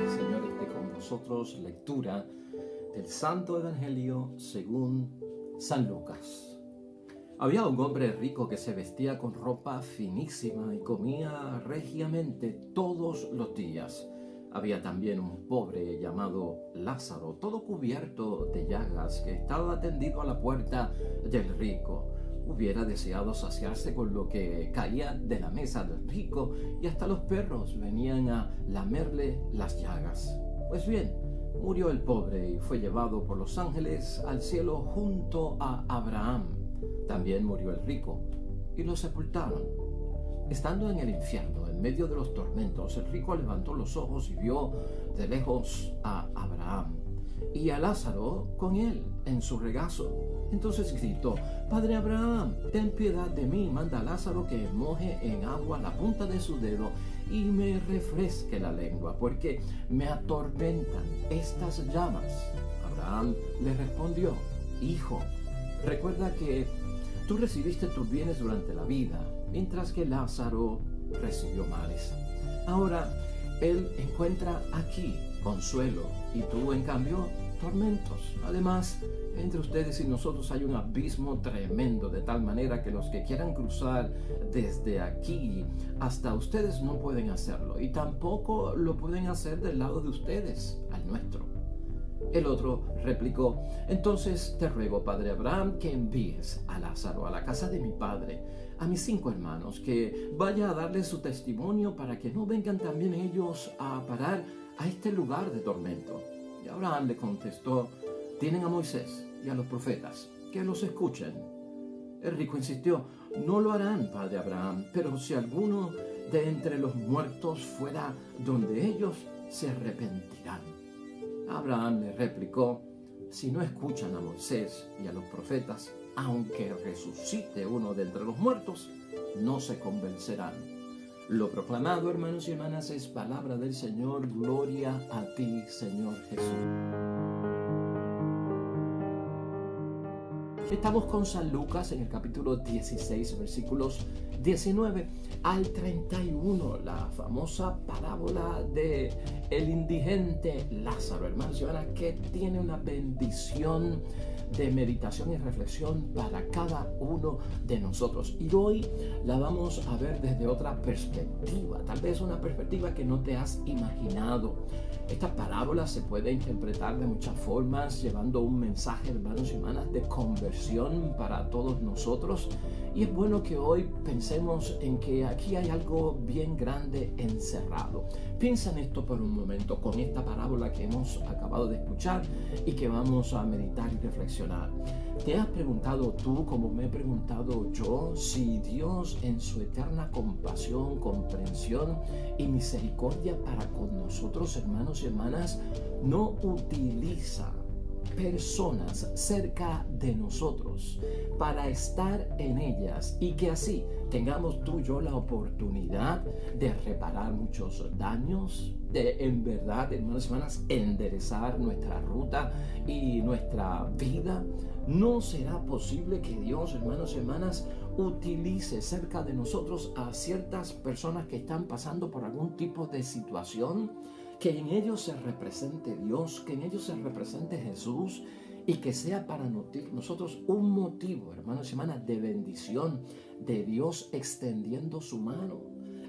Señor esté con vosotros. Lectura del Santo Evangelio según San Lucas. Había un hombre rico que se vestía con ropa finísima y comía regiamente todos los días. Había también un pobre llamado Lázaro, todo cubierto de llagas, que estaba tendido a la puerta del rico. Hubiera deseado saciarse con lo que caía de la mesa del rico, y hasta los perros venían a lamerle las llagas. Pues bien, murió el pobre y fue llevado por los ángeles al cielo junto a Abraham. También murió el rico y lo sepultaron. Estando en el infierno, en medio de los tormentos, el rico levantó los ojos y vio de lejos a Abraham y a Lázaro con él en su regazo. Entonces gritó: «Padre Abraham, ten piedad de mí, manda a Lázaro que moje en agua la punta de su dedo y me refresque la lengua, porque me atormentan estas llamas». Abraham le respondió: «Hijo, recuerda que tú recibiste tus bienes durante la vida, mientras que Lázaro recibió males. Ahora él encuentra aquí consuelo y tú, en cambio, tormentos. Además, entre ustedes y nosotros hay un abismo tremendo, de tal manera que los que quieran cruzar desde aquí hasta ustedes no pueden hacerlo, y tampoco lo pueden hacer del lado de ustedes al nuestro». El otro replicó: «Entonces te ruego, padre Abraham, que envíes a Lázaro a la casa de mi padre, a mis 5 hermanos, que vaya a darles su testimonio para que no vengan también ellos a parar a este lugar de tormento». Y Abraham le contestó: «Tienen a Moisés y a los profetas, que los escuchen». El rico insistió: «No lo harán, padre Abraham, pero si alguno de entre los muertos fuera donde ellos, se arrepentirán». Abraham le replicó: «Si no escuchan a Moisés y a los profetas, aunque resucite uno de entre los muertos, no se convencerán». Lo proclamado, hermanos y hermanas, es palabra del Señor. Gloria a ti, Señor Jesús. Estamos con San Lucas en el capítulo 16, versículos 19 al 31, la famosa parábola de el indigente Lázaro, hermanos y hermanas, que tiene una bendición de meditación y reflexión para cada uno de nosotros. Y hoy la vamos a ver desde otra perspectiva, tal vez una perspectiva que no te has imaginado. Esta parábola se puede interpretar de muchas formas, llevando un mensaje, hermanos y hermanas, de conversión para todos nosotros. Y es bueno que hoy pensemos en que aquí hay algo bien grande encerrado. Piensa en esto por un momento, con esta parábola que hemos acabado de escuchar y que vamos a meditar y reflexionar. ¿Te has preguntado tú, como me he preguntado yo, si Dios, en su eterna compasión, comprensión y misericordia para con nosotros, hermanos y hermanas, no utiliza personas cerca de nosotros para estar en ellas, y que así tengamos tú y yo la oportunidad de reparar muchos daños, de en verdad, hermanos y hermanas, enderezar nuestra ruta y nuestra vida? ¿No será posible que Dios, hermanos y hermanas, utilice cerca de nosotros a ciertas personas que están pasando por algún tipo de situación, que en ellos se represente Dios, que en ellos se represente Jesús, y que sea para nosotros un motivo, hermanos y hermanas, de bendición, de Dios extendiendo su mano,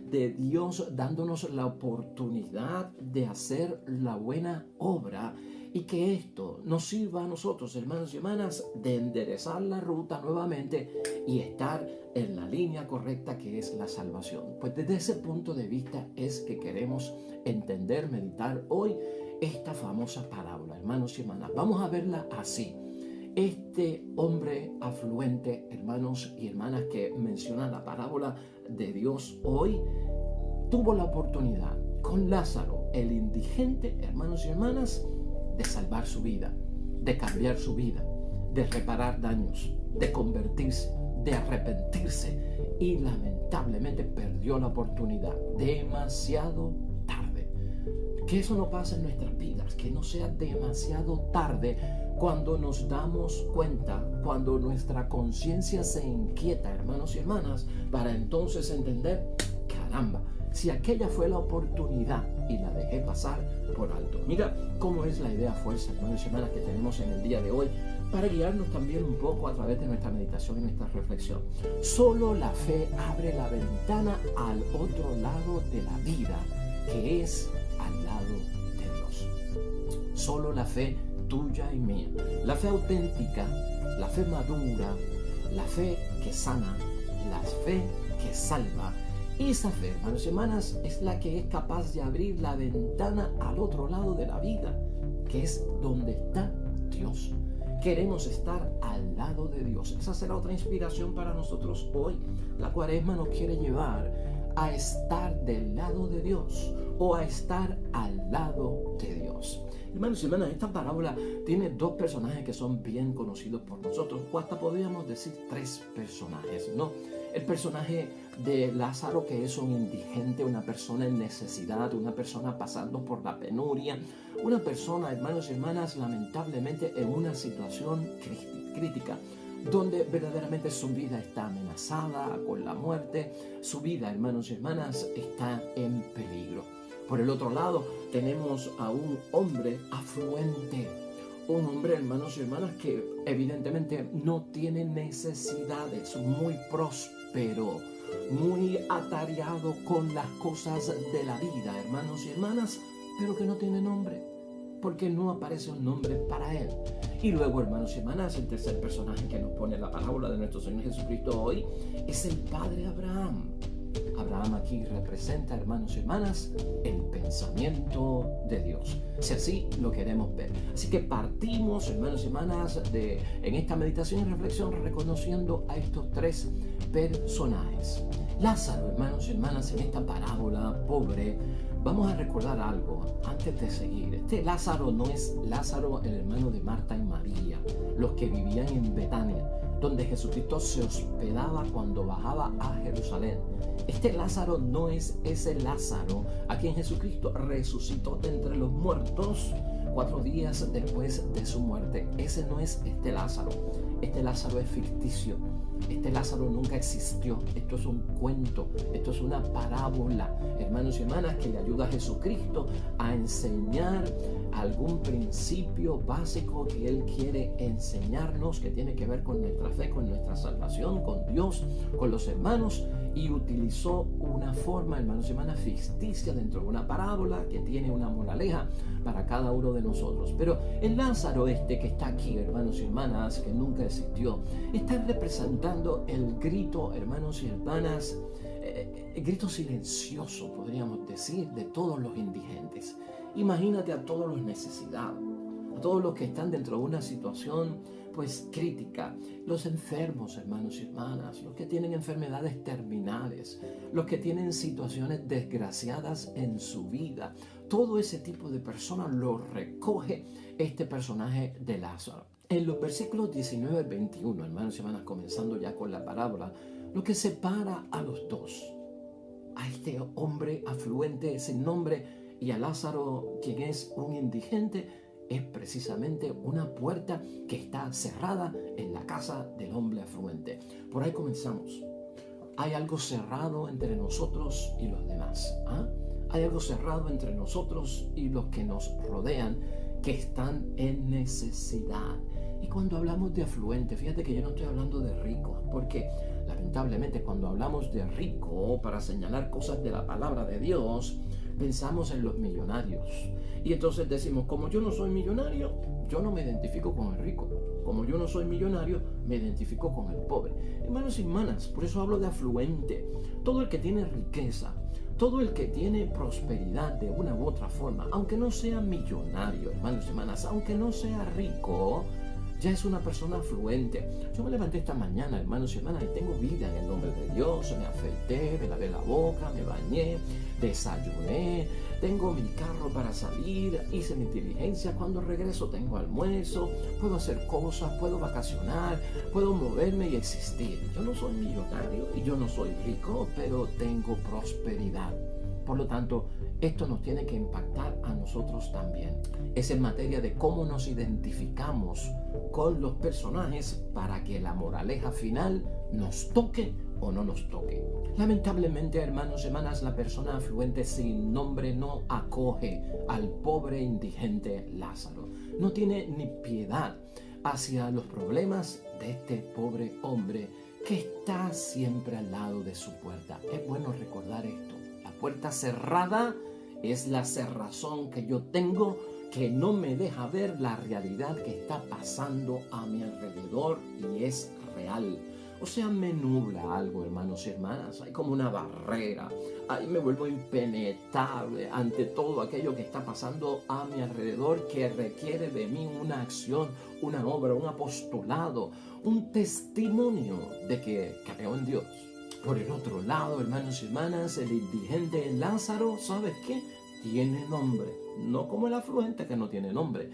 de Dios dándonos la oportunidad de hacer la buena obra, y que esto nos sirva a nosotros, hermanos y hermanas, de enderezar la ruta nuevamente y estar en la línea correcta, que es la salvación? Pues desde ese punto de vista es que queremos entender, meditar hoy esta famosa parábola, hermanos y hermanas. Vamos a verla así. Este hombre afluente, hermanos y hermanas, que menciona la parábola de Dios hoy, tuvo la oportunidad con Lázaro, el indigente, hermanos y hermanas, de salvar su vida, de cambiar su vida, de reparar daños, de convertirse, de arrepentirse, y lamentablemente perdió la oportunidad demasiado tarde. Que eso no pase en nuestras vidas, que no sea demasiado tarde cuando nos damos cuenta, cuando nuestra conciencia se inquieta, hermanos y hermanas, para entonces entender, caramba, si aquella fue la oportunidad y la dejé pasar por alto. Mira cómo es la idea fuerza, hermanos y hermanas, que tenemos en el día de hoy para guiarnos también un poco a través de nuestra meditación y nuestra reflexión. Solo la fe abre la ventana al otro lado de la vida, que es al lado de Dios. Solo la fe tuya y mía, la fe auténtica, la fe madura, la fe que sana, la fe que salva. Esa fe, hermanos y hermanas, es la que es capaz de abrir la ventana al otro lado de la vida, que es donde está Dios. Queremos estar al lado de Dios. Esa será otra inspiración para nosotros hoy. La Cuaresma nos quiere llevar a estar del lado de Dios o a estar al lado de Dios. Hermanos y hermanas, esta parábola tiene dos personajes que son bien conocidos por nosotros, o hasta podríamos decir tres personajes, ¿no? El personaje de Lázaro, que es un indigente, una persona en necesidad, una persona pasando por la penuria, una persona, hermanos y hermanas, lamentablemente en una situación crítica, donde verdaderamente su vida está amenazada con la muerte, su vida, hermanos y hermanas, está en peligro. Por el otro lado, tenemos a un hombre afluente, un hombre, hermanos y hermanas, que evidentemente no tiene necesidades, muy próspero, muy atareado con las cosas de la vida, hermanos y hermanas, pero que no tiene nombre, porque no aparece un nombre para él. Y luego, hermanos y hermanas, el tercer personaje que nos pone la parábola de nuestro Señor Jesucristo hoy es el Padre Abraham. Abraham aquí representa, hermanos y hermanas, el pensamiento de Dios, si así lo queremos ver. Así que partimos, hermanos y hermanas, en esta meditación y reflexión reconociendo a estos tres personajes. Lázaro, hermanos y hermanas, en esta parábola pobre, vamos a recordar algo antes de seguir. Este Lázaro no es Lázaro, el hermano de Marta y María, los que vivían en Betania, donde Jesucristo se hospedaba cuando bajaba a Jerusalén. Este Lázaro no es ese Lázaro a quien Jesucristo resucitó de entre los muertos 4 días después de su muerte. Ese no es este Lázaro. Este Lázaro es ficticio. Este Lázaro nunca existió. Esto es un cuento. Esto es una parábola, hermanos y hermanas, que le ayuda a Jesucristo a enseñar algún principio básico que Él quiere enseñarnos, que tiene que ver con nuestra fe, con nuestra salvación, con Dios, con los hermanos, y utilizó una forma, hermanos y hermanas, ficticia dentro de una parábola que tiene una moraleja para cada uno de nosotros. Pero el Lázaro que está aquí, hermanos y hermanas, que nunca existió, está representando el grito, hermanos y hermanas, el grito silencioso, podríamos decir, de todos los indigentes. Imagínate a todos los necesitados, a todos los que están dentro de una situación pues crítica, los enfermos, hermanos y hermanas, los que tienen enfermedades terminales, los que tienen situaciones desgraciadas en su vida. Todo ese tipo de personas lo recoge este personaje de Lázaro. En los versículos 19 al 21, hermanos y hermanas, comenzando ya con la parábola, lo que separa a los dos, a este hombre afluente sin nombre y a Lázaro, quien es un indigente, es precisamente una puerta que está cerrada en la casa del hombre afluente. Por ahí comenzamos. Hay algo cerrado entre nosotros y los demás. Hay algo cerrado entre nosotros y los que nos rodean, que están en necesidad. Y cuando hablamos de afluente, fíjate que yo no estoy hablando de rico, porque lamentablemente cuando hablamos de rico, para señalar cosas de la palabra de Dios, pensamos en los millonarios. Y entonces decimos, como yo no soy millonario, yo no me identifico con el rico. Como yo no soy millonario, me identifico con el pobre. Hermanos y hermanas, por eso hablo de afluente. Todo el que tiene riqueza, todo el que tiene prosperidad de una u otra forma, aunque no sea millonario, hermanos y hermanas, aunque no sea rico, ya es una persona afluente. Yo me levanté esta mañana, hermanos y hermanas, y tengo vida en el nombre de Dios. Me afeité, me lavé la boca, me bañé, desayuné, tengo mi carro para salir, hice mi diligencia. Cuando regreso tengo almuerzo, puedo hacer cosas, puedo vacacionar, puedo moverme y existir. Yo no soy millonario y yo no soy rico, pero tengo prosperidad. Por lo tanto, esto nos tiene que impactar a nosotros también. Es en materia de cómo nos identificamos con los personajes para que la moraleja final nos toque o no nos toque. Lamentablemente, hermanos y hermanas, la persona afluente sin nombre no acoge al pobre indigente Lázaro. No tiene ni piedad hacia los problemas de este pobre hombre que está siempre al lado de su puerta. Es bueno recordar esto. La puerta cerrada es la cerrazón que yo tengo que no me deja ver la realidad que está pasando a mi alrededor y es real. O sea, me nubla algo, hermanos y hermanas. Hay como una barrera. Ahí me vuelvo impenetrable ante todo aquello que está pasando a mi alrededor que requiere de mí una acción, una obra, un apostolado, un testimonio de que creo en Dios. Por el otro lado, hermanos y hermanas, el indigente Lázaro, ¿sabes qué? Tiene nombre. No como el afluente que no tiene nombre.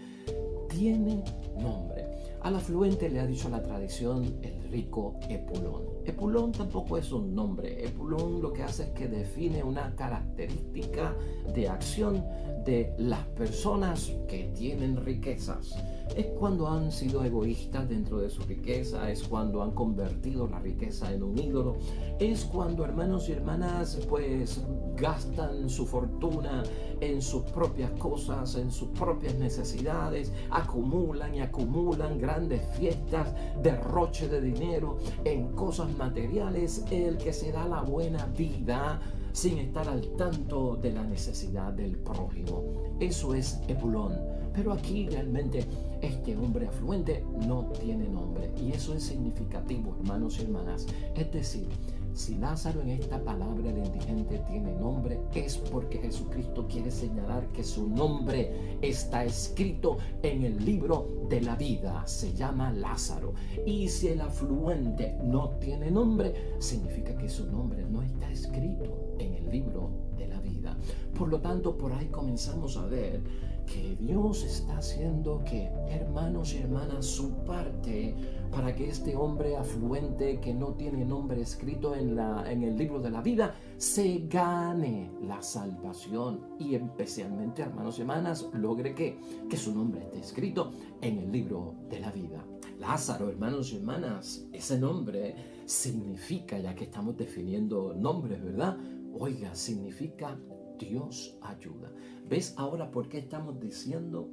Tiene nombre. Al afluente le ha dicho la tradición el rico Epulón. Epulón tampoco es un nombre. Epulón lo que hace es que define una característica de acción de las personas que tienen riquezas. Es cuando han sido egoístas dentro de su riqueza, es cuando han convertido la riqueza en un ídolo, es cuando, hermanos y hermanas, pues gastan su fortuna en sus propias cosas, en sus propias necesidades, acumulan y acumulan grandes fiestas, derroche de dinero en cosas materiales, el que se da la buena vida sin estar al tanto de la necesidad del prójimo. Eso es Epulón. Pero aquí realmente este hombre afluente no tiene nombre. Y eso es significativo, hermanos y hermanas. Es decir, si Lázaro en esta palabra, el indigente, tiene nombre, es porque Jesucristo quiere señalar que su nombre está escrito en el libro de la vida. Se llama Lázaro. Y si el afluente no tiene nombre, significa que su nombre no está escrito en el libro de la vida. Por lo tanto, por ahí comenzamos a ver que Dios está haciendo que, hermanos y hermanas, su parte para que este hombre afluente que no tiene nombre escrito en el libro de la vida se gane la salvación y especialmente, hermanos y hermanas, logre que su nombre esté escrito en el libro de la vida. Lázaro, hermanos y hermanas, ese nombre significa, ya que estamos definiendo nombres, ¿verdad? Oiga, significa Dios ayuda. ¿Ves ahora por qué estamos diciendo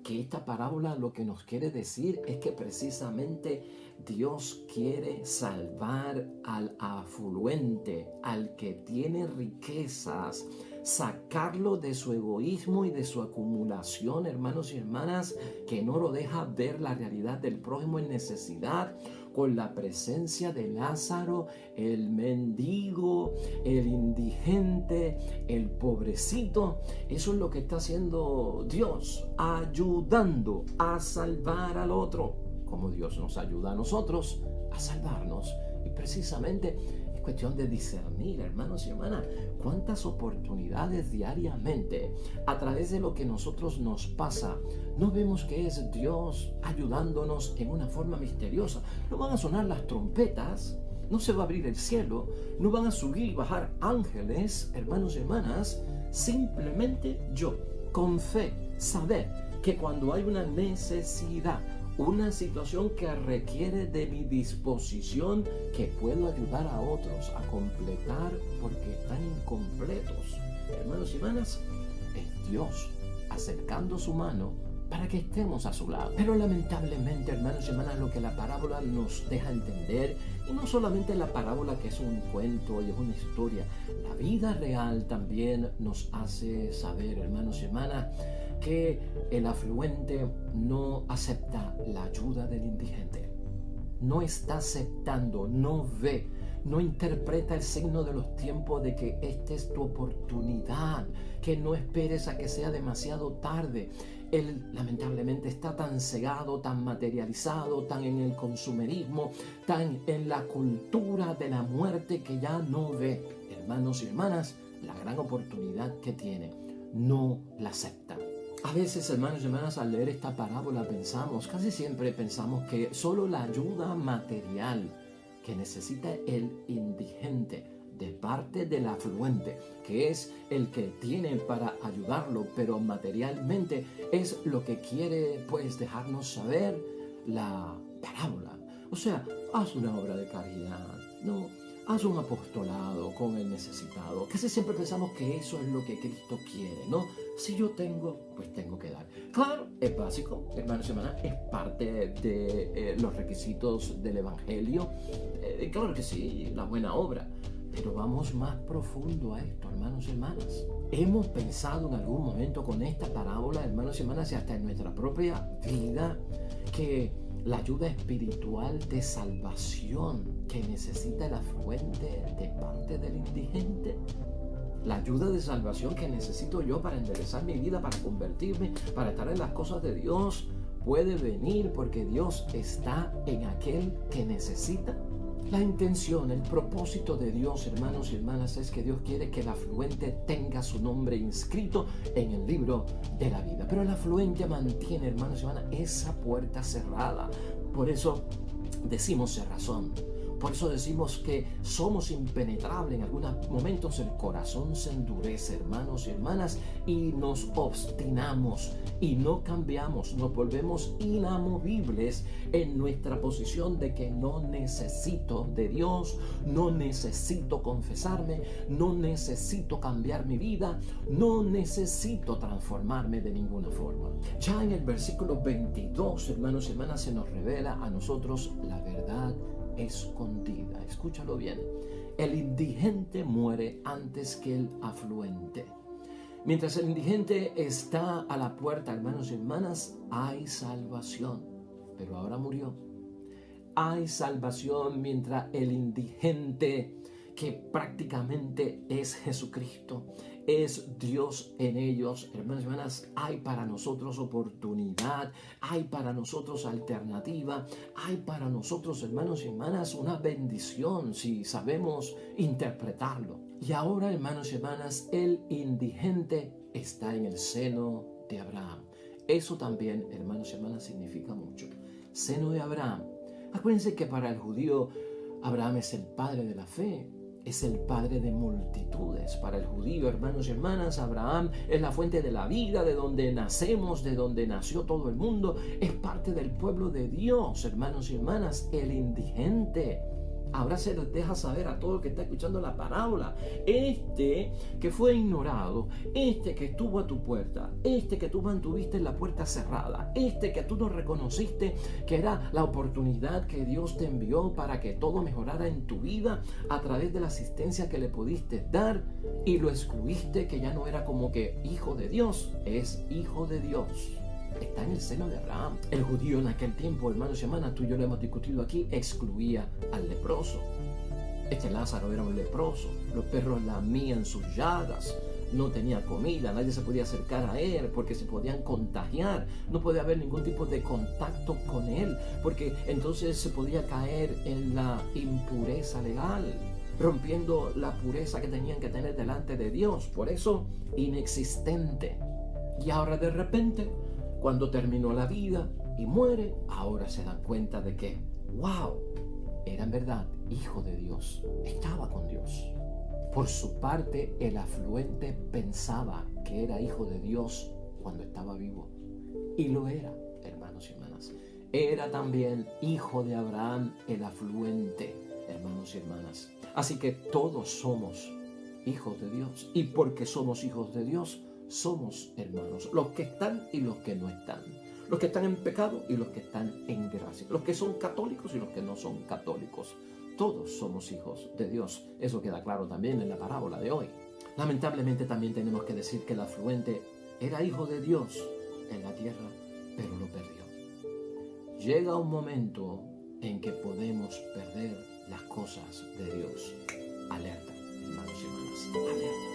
que esta parábola lo que nos quiere decir es que precisamente Dios quiere salvar al afluente, al que tiene riquezas, sacarlo de su egoísmo y de su acumulación, hermanos y hermanas, que no lo deja ver la realidad del prójimo en necesidad? Con la presencia de Lázaro, el mendigo, el indigente, el pobrecito. Eso es lo que está haciendo Dios, ayudando a salvar al otro, como Dios nos ayuda a nosotros a salvarnos. Y precisamente es cuestión de discernir, hermanos y hermanas, cuántas oportunidades diariamente a través de lo que nosotros nos pasa no vemos que es Dios ayudándonos en una forma misteriosa. No van a sonar las trompetas, no se va a abrir el cielo, no van a subir y bajar ángeles, hermanos y hermanas. Simplemente yo, con fe, saber que cuando hay una necesidad, una situación que requiere de mi disposición, que puedo ayudar a otros a completar porque están incompletos. Hermanos y hermanas, es Dios acercando su mano para que estemos a su lado. Pero lamentablemente, hermanos y hermanas, lo que la parábola nos deja entender, y no solamente la parábola que es un cuento y es una historia, la vida real también nos hace saber, hermanos y hermanas, que el afluente no acepta la ayuda del indigente. No está aceptando, no ve, no interpreta el signo de los tiempos de que esta es tu oportunidad, que no esperes a que sea demasiado tarde. Él lamentablemente está tan cegado, tan materializado, tan en el consumerismo, tan en la cultura de la muerte que ya no ve. Hermanos y hermanas, la gran oportunidad que tiene, no la acepta. A veces, hermanos y hermanas, al leer esta parábola casi siempre pensamos que solo la ayuda material que necesita el indigente de parte parte del afluente, que es el que tiene para ayudarlo, pero materialmente es lo que quiere pues dejarnos saber la parábola. O sea, haz una obra de caridad, ¿no? Haz un apostolado con el necesitado. Casi siempre pensamos que eso es lo que Cristo quiere, ¿no? Si yo tengo, pues tengo que dar. Claro, es básico, hermanos y hermanas, es parte de los requisitos del Evangelio. Claro que sí, la buena obra. Pero vamos más profundo a esto, hermanos y hermanas. Hemos pensado en algún momento con esta parábola, hermanos y hermanas, y hasta en nuestra propia vida, que la ayuda espiritual de salvación que necesita el afluente de parte del indigente, la ayuda de salvación que necesito yo para enderezar mi vida, para convertirme, para estar en las cosas de Dios, puede venir porque Dios está en aquel que necesita. La intención, el propósito de Dios, hermanos y hermanas, es que Dios quiere que el afluente tenga su nombre inscrito en el libro de la vida. Pero el afluente mantiene, hermanos y hermanas, esa puerta cerrada. Por eso decimos cerrazón. Por eso decimos que somos impenetrables. En algunos momentos el corazón se endurece, hermanos y hermanas, y nos obstinamos y no cambiamos. Nos volvemos inamovibles en nuestra posición de que no necesito de Dios, no necesito confesarme, no necesito cambiar mi vida, no necesito transformarme de ninguna forma. Ya en el versículo 22, hermanos y hermanas, se nos revela a nosotros la verdad escondida. Escúchalo bien. El indigente muere antes que el afluente. Mientras el indigente está a la puerta, hermanos y hermanas, hay salvación. Pero ahora murió. Hay salvación mientras el indigente, que prácticamente es Jesucristo, es Dios en ellos, hermanos y hermanas, hay para nosotros oportunidad, hay para nosotros alternativa, hay para nosotros, hermanos y hermanas, una bendición si sabemos interpretarlo. Y ahora, hermanos y hermanas, el indigente está en el seno de Abraham. Eso también, hermanos y hermanas, significa mucho. Seno de Abraham. Acuérdense que para el judío Abraham es el padre de la fe. Es el padre de multitudes. Para el judío, hermanos y hermanas, Abraham es la fuente de la vida, de donde nacemos, de donde nació todo el mundo. Es parte del pueblo de Dios, hermanos y hermanas. El indigente. Ahora se les deja saber a todo el que está escuchando la parábola. Este que fue ignorado, este que estuvo a tu puerta, este que tú mantuviste la puerta cerrada, este que tú no reconociste que era la oportunidad que Dios te envió para que todo mejorara en tu vida a través de la asistencia que le pudiste dar y lo excluiste, que ya no era como que hijo de Dios, es hijo de Dios. Está en el seno de Abraham. El judío en aquel tiempo, hermanos y hermanas, tú y yo lo hemos discutido aquí, excluía al leproso. Este Lázaro era un leproso. Los perros lamían sus llagas. No tenía comida, nadie se podía acercar a él porque se podían contagiar. No podía haber ningún tipo de contacto con él porque entonces se podía caer en la impureza legal, rompiendo la pureza que tenían que tener delante de Dios. Por eso, inexistente. Y ahora de repente, cuando terminó la vida y muere, ahora se dan cuenta de que, wow, era en verdad hijo de Dios, estaba con Dios. Por su parte, el afluente pensaba que era hijo de Dios cuando estaba vivo. Y lo era, hermanos y hermanas. Era también hijo de Abraham el afluente, hermanos y hermanas. Así que todos somos hijos de Dios. Y porque somos hijos de Dios, somos hermanos, los que están y los que no están, los que están en pecado y los que están en gracia, los que son católicos y los que no son católicos. Todos somos hijos de Dios. Eso queda claro también en la parábola de hoy. Lamentablemente también tenemos que decir que el afluente era hijo de Dios en la tierra, pero lo perdió. Llega un momento en que podemos perder las cosas de Dios. Alerta, hermanos y hermanas, alerta.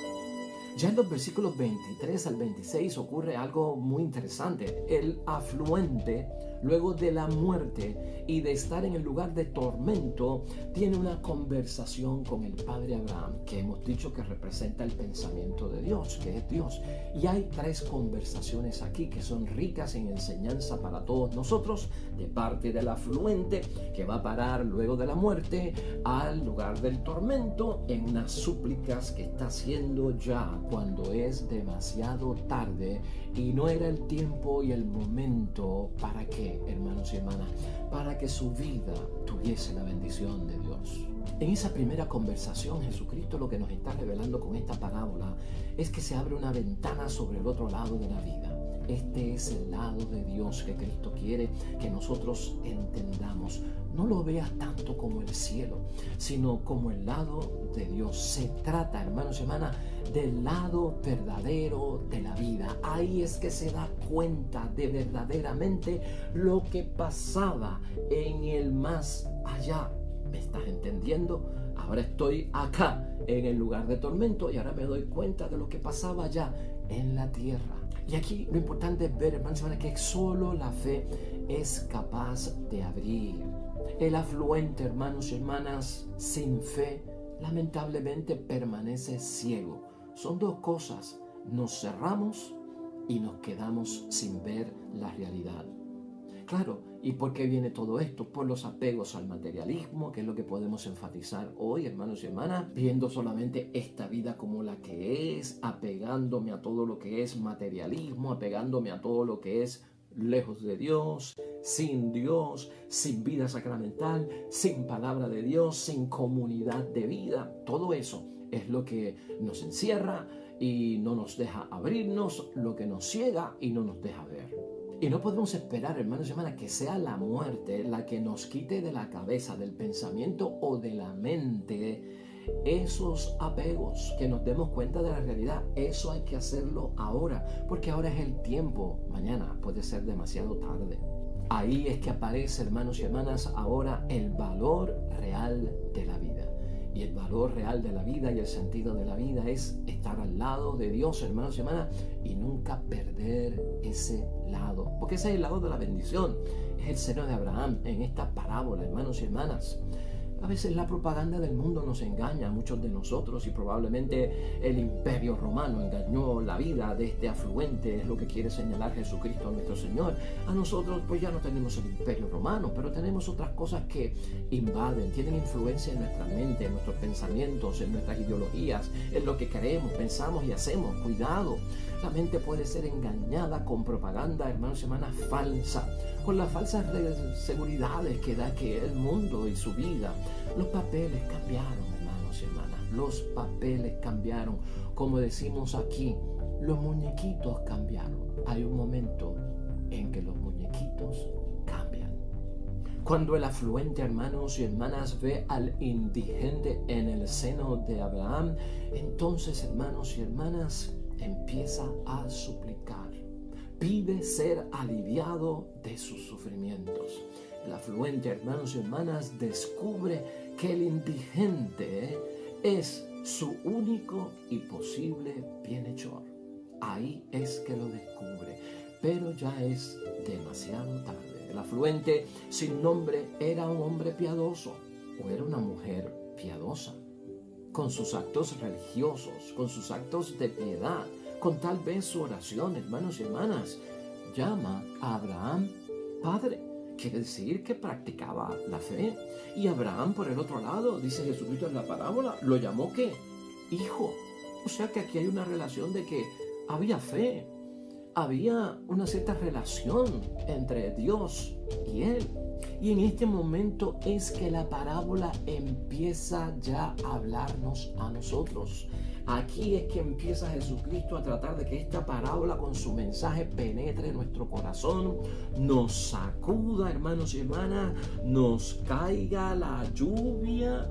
Ya en los versículos 23 al 26 ocurre algo muy interesante. El afluente, luego de la muerte y de estar en el lugar de tormento, tiene una conversación con el padre Abraham, que hemos dicho que representa el pensamiento de Dios, que es Dios. Y hay 3 conversaciones aquí que son ricas en enseñanza para todos nosotros, de parte del afluente, que va a parar luego de la muerte al lugar del tormento, en unas súplicas que está haciendo ya cuando es demasiado tarde y no era el tiempo y el momento. ¿Para qué, hermanos y hermanas? Para que su vida tuviese la bendición de Dios. En esa primera conversación, Jesucristo lo que nos está revelando con esta parábola es que se abre una ventana sobre el otro lado de la vida. Este es el lado de Dios que Cristo quiere que nosotros entendamos. No lo veas tanto como el cielo, sino como el lado de Dios. Se trata, hermanos y hermanas, del lado verdadero de la vida. Ahí es que se da cuenta de verdaderamente lo que pasaba en el más allá. ¿Me estás entendiendo? Ahora estoy acá en el lugar de tormento y ahora me doy cuenta de lo que pasaba allá en la tierra. Y aquí lo importante es ver, hermanos y hermanas, que solo la fe es capaz de abrir. El afluente, hermanos y hermanas, sin fe, lamentablemente permanece ciego. Son 2 cosas: nos cerramos y nos quedamos sin ver la realidad. Claro, ¿y por qué viene todo esto? Por los apegos al materialismo, que es lo que podemos enfatizar hoy, hermanos y hermanas, viendo solamente esta vida como la que es, apegándome a todo lo que es materialismo, apegándome a todo lo que es lejos de Dios, sin vida sacramental, sin palabra de Dios, sin comunidad de vida. Todo eso es lo que nos encierra y no nos deja abrirnos, lo que nos ciega y no nos deja ver. Y no podemos esperar, hermanos y hermanas, que sea la muerte la que nos quite de la cabeza, del pensamiento o de la mente esos apegos, que nos demos cuenta de la realidad. Eso hay que hacerlo ahora, porque ahora es el tiempo. Mañana puede ser demasiado tarde. Ahí es que aparece, hermanos y hermanas, ahora el valor real de la vida. Y el valor real de la vida y el sentido de la vida es estar al lado de Dios, hermanos y hermanas, y nunca perder ese lado. Porque ese es el lado de la bendición. Es el seno de Abraham en esta parábola, hermanos y hermanas. A veces la propaganda del mundo nos engaña a muchos de nosotros y probablemente el imperio romano engañó la vida de este afluente, es lo que quiere señalar Jesucristo nuestro Señor. A nosotros pues ya no tenemos el imperio romano, pero tenemos otras cosas que invaden, tienen influencia en nuestra mente, en nuestros pensamientos, en nuestras ideologías, en lo que creemos, pensamos y hacemos. Cuidado, la mente puede ser engañada con propaganda, hermanos y hermanas, falsa, con las falsas seguridades que da que el mundo y su vida. Los papeles cambiaron, hermanos y hermanas. Los papeles cambiaron. Como decimos aquí, los muñequitos cambiaron. Hay un momento en que los muñequitos cambian. Cuando el afluente, hermanos y hermanas, ve al indigente en el seno de Abraham, entonces, hermanos y hermanas, empieza a suplicar. Pide ser aliviado de sus sufrimientos. El afluente, hermanos y hermanas, descubre que el indigente es su único y posible bienhechor. Ahí es que lo descubre, pero ya es demasiado tarde. El afluente sin nombre era un hombre piadoso o era una mujer piadosa, con sus actos religiosos, con sus actos de piedad, con tal vez su oración, hermanos y hermanas, llama a Abraham Padre. Quiere decir que practicaba la fe. Y Abraham, por el otro lado, dice Jesucristo en la parábola, lo llamó ¿qué? Hijo. O sea que aquí hay una relación de que había fe. Había una cierta relación entre Dios y él. Y en este momento es que la parábola empieza ya a hablarnos a nosotros. Aquí es que empieza Jesucristo a tratar de que esta parábola con su mensaje penetre en nuestro corazón, nos sacuda, hermanos y hermanas, nos caiga la lluvia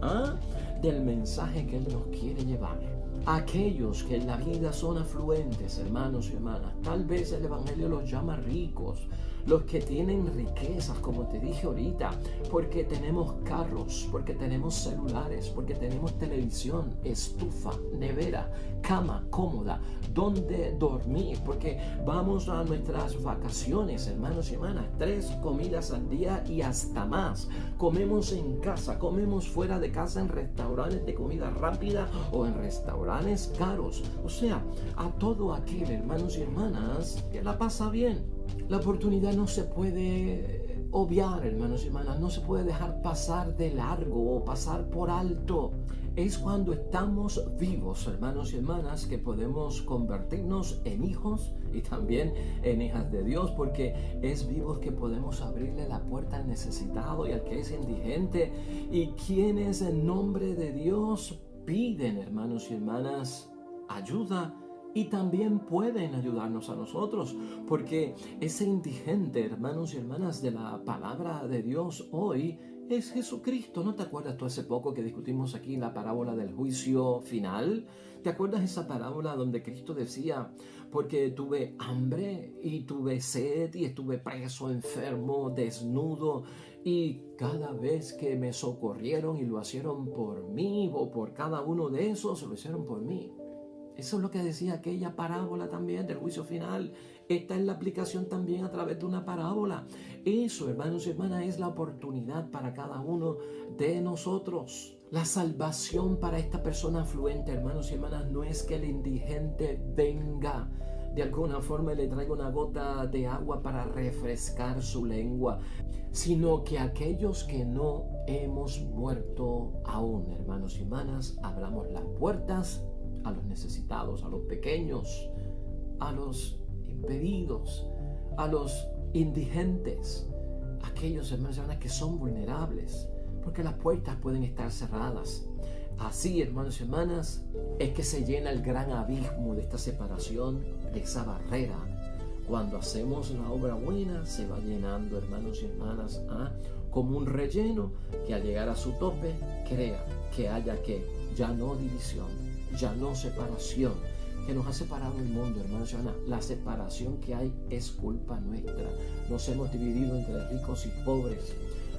del mensaje que Él nos quiere llevar. Aquellos que en la vida son afluentes, hermanos y hermanas, tal vez el Evangelio los llama ricos, los que tienen riquezas, como te dije ahorita, porque tenemos carros, porque tenemos celulares, porque tenemos televisión, estufa, nevera, cama cómoda, donde dormir, porque vamos a nuestras vacaciones, hermanos y hermanas, 3 comidas al día y hasta más. Comemos en casa, comemos fuera de casa en restaurantes de comida rápida o en restaurantes caros. O sea, a todo aquel, hermanos y hermanas, que la pasa bien. La oportunidad no se puede obviar, hermanos y hermanas, no se puede dejar pasar de largo o pasar por alto. Es cuando estamos vivos, hermanos y hermanas, que podemos convertirnos en hijos y también en hijas de Dios, porque es vivos que podemos abrirle la puerta al necesitado y al que es indigente, y quienes en nombre de Dios piden, hermanos y hermanas, ayuda, y también pueden ayudarnos a nosotros, porque ese indigente, hermanos y hermanas, de la palabra de Dios hoy es Jesucristo. ¿No te acuerdas tú hace poco que discutimos aquí la parábola del juicio final? ¿Te acuerdas esa parábola donde Cristo decía, porque tuve hambre y tuve sed y estuve preso, enfermo, desnudo, y cada vez que me socorrieron y lo hicieron por mí, o por cada uno de esos, lo hicieron por mí? Eso es lo que decía aquella parábola también del juicio final. Esta es la aplicación también a través de una parábola. Eso, hermanos y hermanas, es la oportunidad para cada uno de nosotros. La salvación para esta persona afluente, hermanos y hermanas, no es que el indigente venga de alguna forma y le traiga una gota de agua para refrescar su lengua, sino que aquellos que no hemos muerto aún, hermanos y hermanas, abramos las puertas a los necesitados, a los pequeños, a los impedidos, a los indigentes, aquellos, hermanos y hermanas, que son vulnerables, porque las puertas pueden estar cerradas. Así, hermanos y hermanas, es que se llena el gran abismo de esta separación, de esa barrera. Cuando hacemos la obra buena, se va llenando, hermanos y hermanas, como un relleno que al llegar a su tope, crea que haya ya no división, ya no separación, que nos ha separado el mundo, hermanos y hermanas. La separación que hay es culpa nuestra. Nos hemos dividido entre ricos y pobres.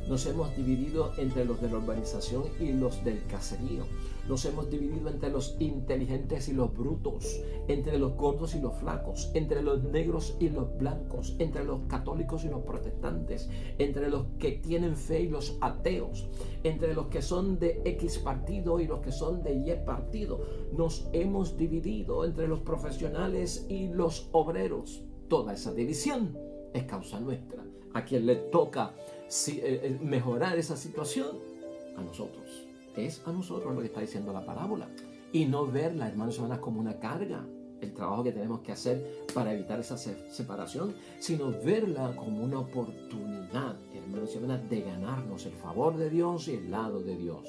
Nos hemos dividido entre los de la urbanización y los del caserío. Nos hemos dividido entre los inteligentes y los brutos, entre los gordos y los flacos, entre los negros y los blancos, entre los católicos y los protestantes, entre los que tienen fe y los ateos, entre los que son de X partido y los que son de Y partido. Nos hemos dividido entre los profesionales y los obreros. Toda esa división es causa nuestra. ¿A quién le toca mejorar esa situación? A nosotros. Es a nosotros lo que está diciendo la parábola. Y no verla, hermanos y hermanas, como una carga, el trabajo que tenemos que hacer para evitar esa separación, sino verla como una oportunidad, hermanos y hermanas, de ganarnos el favor de Dios y el lado de Dios.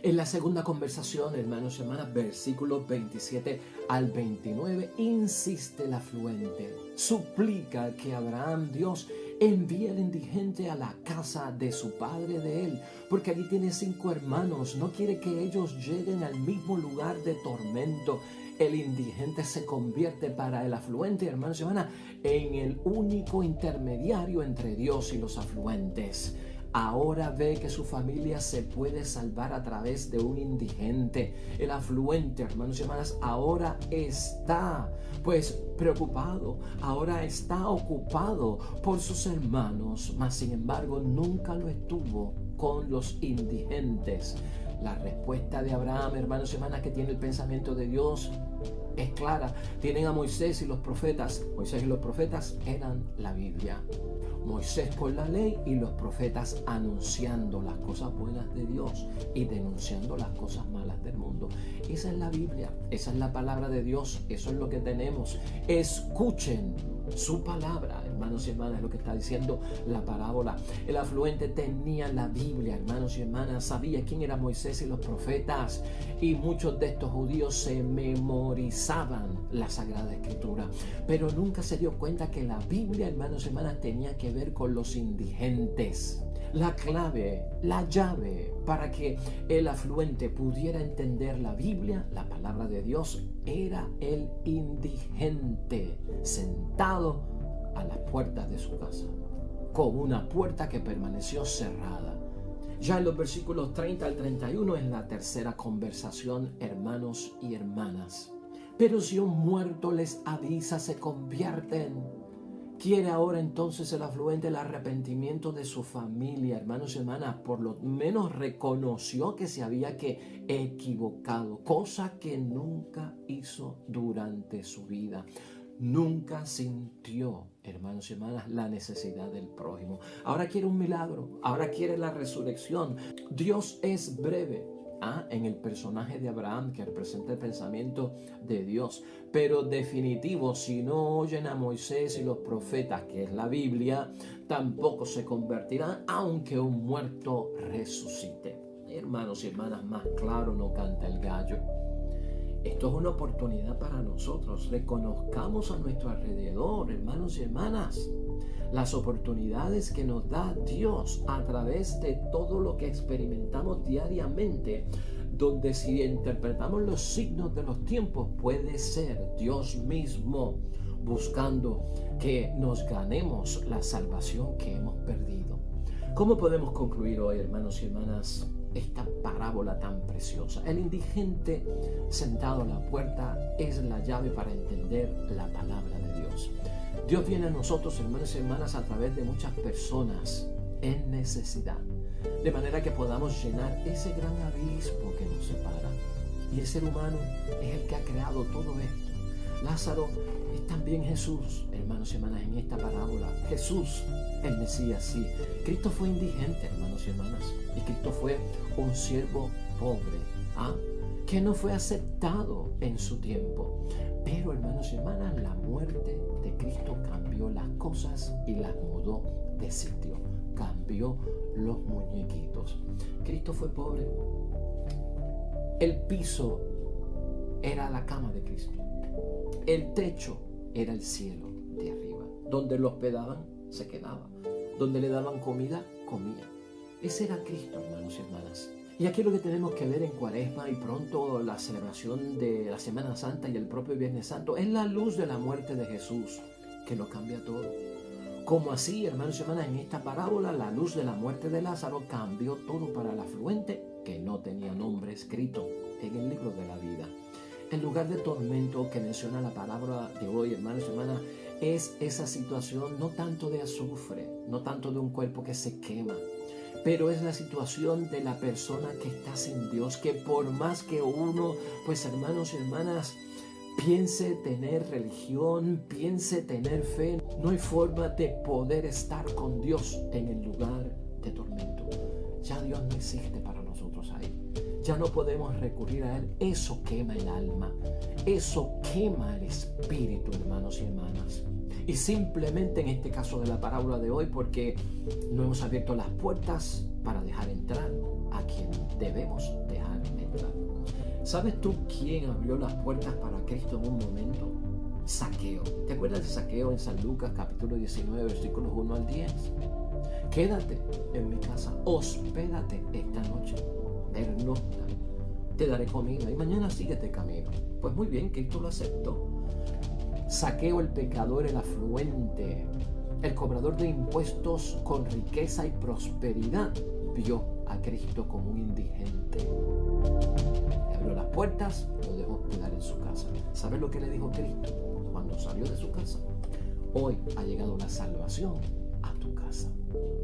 En la segunda conversación, hermanos y hermanas, versículos 27 al 29, insiste el afluente, suplica que Abraham, Dios, envíe al indigente a la casa de su padre de él, porque allí tiene 5 hermanos, no quiere que ellos lleguen al mismo lugar de tormento. El indigente se convierte para el afluente, hermanos y hermanas, en el único intermediario entre Dios y los afluentes. Ahora ve que su familia se puede salvar a través de un indigente. El afluente, hermanos y hermanas, ahora está preocupado, ahora está ocupado por sus hermanos, mas sin embargo nunca lo estuvo con los indigentes. La respuesta de Abraham, hermanos y hermanas, que tiene el pensamiento de Dios, es clara. Tienen a Moisés y los profetas. Moisés y los profetas eran la Biblia. Moisés por la ley y los profetas anunciando las cosas buenas de Dios y denunciando las cosas malas del mundo. Esa es la Biblia, esa es la palabra de Dios, eso es lo que tenemos. Escuchen su palabra, hermanos y hermanas, lo que está diciendo la parábola. El afluente tenía la Biblia, hermanos y hermanas, sabía quién era Moisés y los profetas, y muchos de estos judíos se memorizaban la Sagrada Escritura, pero nunca se dio cuenta que la Biblia, hermanos y hermanas, tenía que ver con los indigentes. La clave, la llave para que el afluente pudiera entender la Biblia, la palabra de Dios, era el indigente sentado a las puertas de su casa, con una puerta que permaneció cerrada. Ya en los versículos 30 al 31 es la tercera conversación, hermanos y hermanas. Pero si un muerto les avisa, se convierten. Quiere ahora entonces el afluente el arrepentimiento de su familia, hermanos y hermanas. Por lo menos reconoció que se había equivocado, cosa que nunca hizo durante su vida. Nunca sintió, hermanos y hermanas, la necesidad del prójimo. Ahora quiere un milagro, ahora quiere la resurrección. Dios es breve. En el personaje de Abraham, que representa el pensamiento de Dios, pero definitivo. Si no oyen a Moisés y los profetas, que es la Biblia, tampoco se convertirán, aunque un muerto resucite. Hermanos y hermanas, más claro no canta el gallo. Esto es una oportunidad para nosotros. Reconozcamos a nuestro alrededor, hermanos y hermanas, las oportunidades que nos da Dios a través de todo lo que experimentamos diariamente, donde si interpretamos los signos de los tiempos, puede ser Dios mismo buscando que nos ganemos la salvación que hemos perdido. ¿Cómo podemos concluir hoy, hermanos y hermanas, esta parábola tan preciosa? El indigente sentado a la puerta es la llave para entender la palabra de Dios. Dios viene a nosotros, hermanos y hermanas, a través de muchas personas en necesidad, de manera que podamos llenar ese gran abismo que nos separa. Y el ser humano es el que ha creado todo esto. Lázaro es también Jesús, hermanos y hermanas, en esta parábola. Jesús, el Mesías, sí. Cristo fue indigente, hermanos y hermanas, y Cristo fue un siervo pobre, que no fue aceptado en su tiempo. Pero, hermanos y hermanas, la muerte de Cristo cambió las cosas y las mudó de sitio. Cambió los muñequitos. Cristo fue pobre. El piso era la cama de Cristo. El techo era el cielo de arriba. Donde lo hospedaban, se quedaba. Donde le daban comida, comía. Ese era Cristo, hermanos y hermanas. Y aquí lo que tenemos que ver en Cuaresma y pronto la celebración de la Semana Santa y el propio Viernes Santo es la luz de la muerte de Jesús, que lo cambia todo. Como así, hermanos y hermanas, en esta parábola, la luz de la muerte de Lázaro cambió todo para el afluente que no tenía nombre escrito en el libro de la vida. El lugar de tormento que menciona la palabra de hoy, hermanos y hermanas, es esa situación no tanto de azufre, no tanto de un cuerpo que se quema, pero es la situación de la persona que está sin Dios, que por más que uno, pues hermanos y hermanas, piense tener religión, piense tener fe, no hay forma de poder estar con Dios en el lugar de tormento. Ya Dios no existe para nosotros ahí. Ya no podemos recurrir a Él. Eso quema el alma. Eso quema el espíritu, hermanos y hermanas. Y simplemente en este caso de la parábola de hoy, porque no hemos abierto las puertas para dejar entrar a quien debemos dejar entrar. ¿Sabes tú quién abrió las puertas para Cristo en un momento? Saqueo. ¿Te acuerdas de Saqueo en San Lucas capítulo 19 versículos 1 al 10? Quédate en mi casa, hospédate esta noche, pernocta, te daré comida y mañana síguete camino. Pues muy bien, Cristo lo aceptó. Saqueo, el pecador, el afluente, el cobrador de impuestos con riqueza y prosperidad, vio a Cristo como un indigente. Le abrió las puertas, lo dejó hospedar en su casa. ¿Sabes lo que le dijo Cristo cuando salió de su casa? Hoy ha llegado la salvación a tu casa.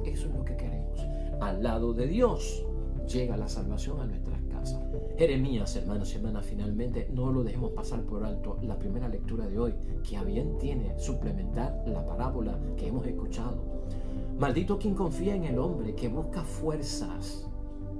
Eso es lo que queremos. Al lado de Dios llega la salvación a nuestras casas. Jeremías, hermanos y hermanas, finalmente no lo dejemos pasar por alto. La primera lectura de hoy, que a bien tiene suplementar la parábola que hemos escuchado. Maldito quien confía en el hombre, que busca fuerzas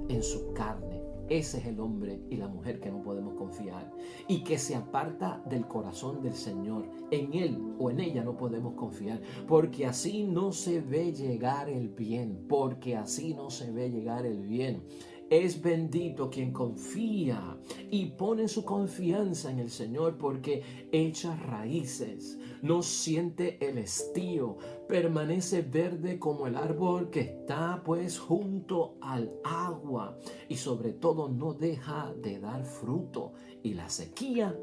en su carne. Ese es el hombre y la mujer que no podemos confiar y que se aparta del corazón del Señor. En él o en ella no podemos confiar, porque así no se ve llegar el bien, porque así no se ve llegar el bien. Es bendito quien confía y pone su confianza en el Señor, porque echa raíces, no siente el estío, permanece verde como el árbol que está pues junto al agua, y sobre todo no deja de dar fruto, y la sequía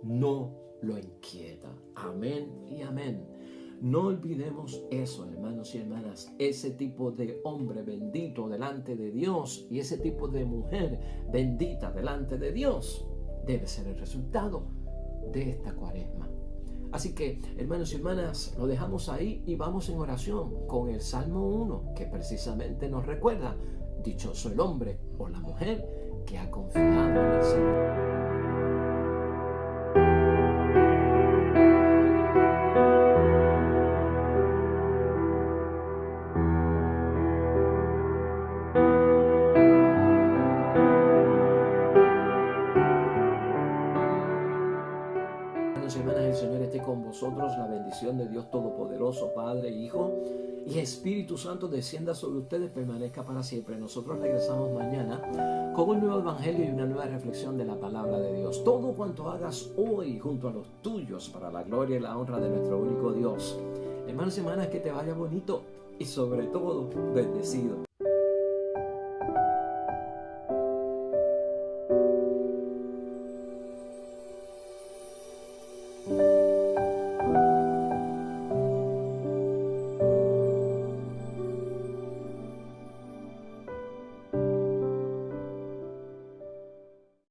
no lo inquieta. Amén y amén. No olvidemos eso, hermanos y hermanas. Ese tipo de hombre bendito delante de Dios y ese tipo de mujer bendita delante de Dios debe ser el resultado de esta cuaresma. Así que, hermanos y hermanas, lo dejamos ahí y vamos en oración con el Salmo 1, que precisamente nos recuerda: dichoso el hombre o la mujer que ha confiado en el Señor. Hermanos y hermanas, el Señor esté con vosotros. La bendición de Dios Todopoderoso, Padre, Hijo y Espíritu Santo descienda sobre ustedes, permanezca para siempre. Nosotros regresamos mañana con un nuevo evangelio y una nueva reflexión de la palabra de Dios. Todo cuanto hagas hoy junto a los tuyos, para la gloria y la honra de nuestro único Dios. Hermanos y hermanas, que te vaya bonito y sobre todo bendecido.